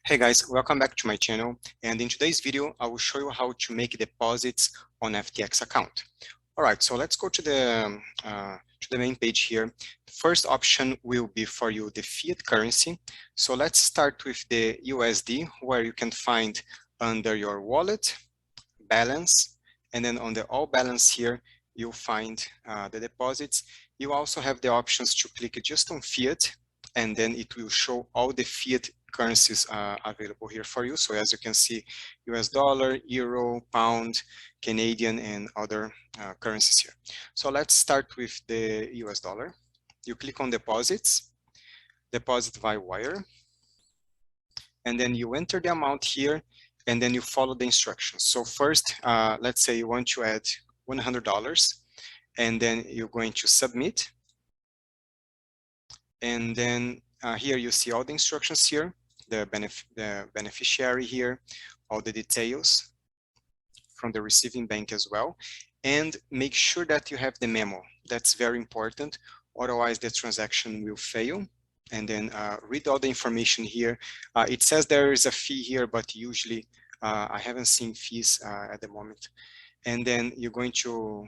Hey guys, welcome back to my channel, and in today's video I will show you how to make deposits on FTX account. Alright, so let's go to the main page here. The first option will be for you the fiat currency. So let's start with the USD, where you can find under your wallet, balance, and then on the all balance here you'll find the deposits. You also have the options to click just on fiat, and then it will show all the fiat currencies available here for you. So as you can see, US dollar, euro, pound, Canadian, and other currencies here. So let's start with the US dollar. You click on deposits, deposit via wire, and then you enter the amount here, and then you follow the instructions. So first, let's say you want to add $100, and then you're going to submit. And then here you see all the instructions here, the beneficiary here, all the details from the receiving bank as well. And make sure that you have the memo. That's very important. Otherwise, the transaction will fail. And then read all the information here. It says there is a fee here, but usually I haven't seen fees at the moment. And then you're going to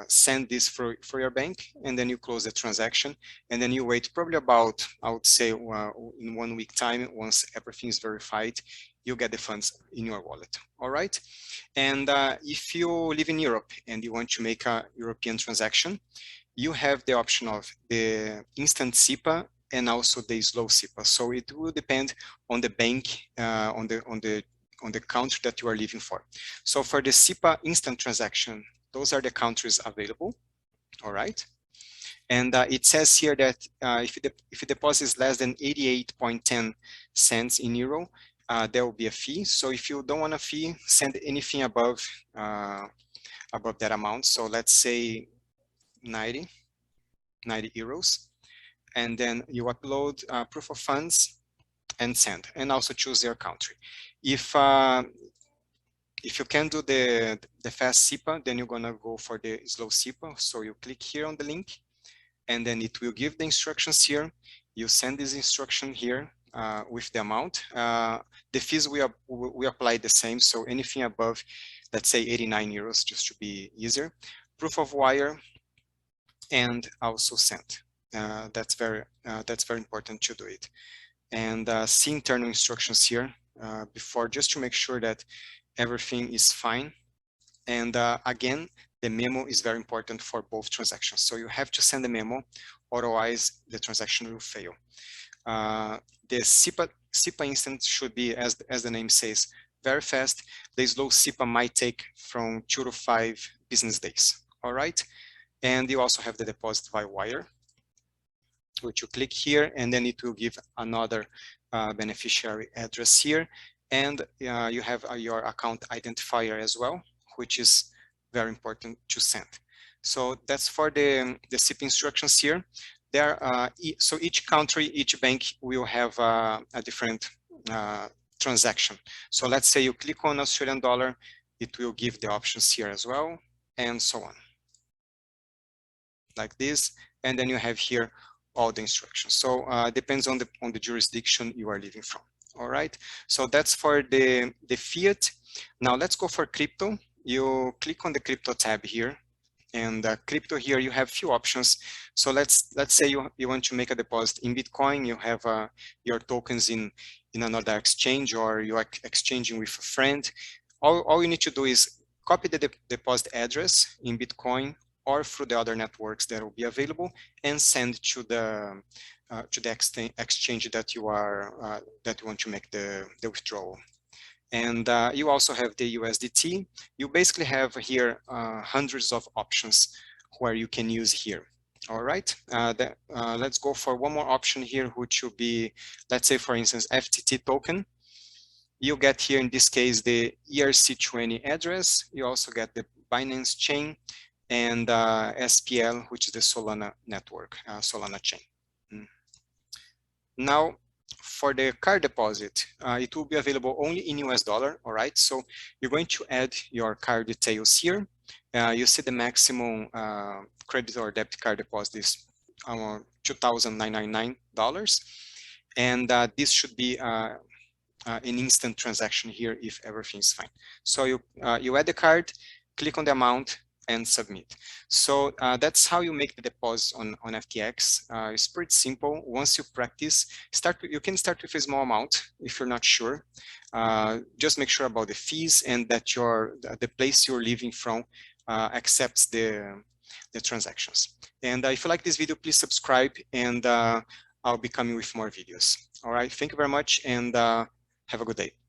send this for your bank, and then you close the transaction, and then you wait probably about, I would say, in 1 week time. Once everything is verified, you get the funds in your wallet. All right. And if you live in Europe and you want to make a European transaction, you have the option of the instant SEPA and also the slow SEPA. So it will depend on the bank, on the country that you are living for. So for the SEPA instant transaction, those are the countries available. All right. And it says here that if the deposit is less than 88.10 cents in euro, there will be a fee. So if you don't want a fee, send anything above that amount. So let's say 90 euros. And then you upload proof of funds and send, and also choose your country. If you can do the fast SEPA, then you're gonna go for the slow SEPA. So you click here on the link, and then it will give the instructions here. You send this instruction here with the amount. The fees we apply the same, so anything above, let's say 89 euros, just to be easier. Proof of wire, and also send. That's very important to do it. And see internal instructions here before, just to make sure that everything is fine. And again, the memo is very important for both transactions. So you have to send the memo, otherwise the transaction will fail. The SEPA instant should be, as the name says, very fast. The slow SEPA might take from 2 to 5 business days. All right. And you also have the deposit by wire, which you click here, and then it will give another beneficiary address here. And you have your account identifier as well, which is very important to send. So that's for the SEPA instructions here. So each country, each bank will have a different transaction. So let's say you click on Australian dollar, it will give the options here as well, and so on, like this. And then you have here all the instructions. So depends on the jurisdiction you are living from. All right. So that's for the fiat. Now let's go for crypto. You click on the crypto tab here, and crypto here you have few options. So let's say you want to make a deposit in Bitcoin. You have your tokens in another exchange, or you are exchanging with a friend. All you need to do is copy the deposit address in Bitcoin or through the other networks that will be available, and send to the exchange that you want to make the withdrawal. And you also have the USDT. You basically have here hundreds of options where you can use here. All right. Let's go for one more option here, which will be, let's say, for instance, FTT token. You get here, in this case, the ERC20 address. You also get the Binance chain, and SPL, which is the Solana network, Solana chain. Now, for the card deposit, it will be available only in US dollar. All right, so you're going to add your card details here. You see the maximum credit or debit card deposit is $2,999, and this should be an instant transaction here if everything is fine. So you add the card, click on the amount, and submit. So that's how you make the deposit on FTX. It's pretty simple. Once you practice, you can start with a small amount if you're not sure. Just make sure about the fees and that the place you're living from accepts the transactions. And if you like this video, please subscribe, and I'll be coming with more videos. All right, thank you very much, and have a good day.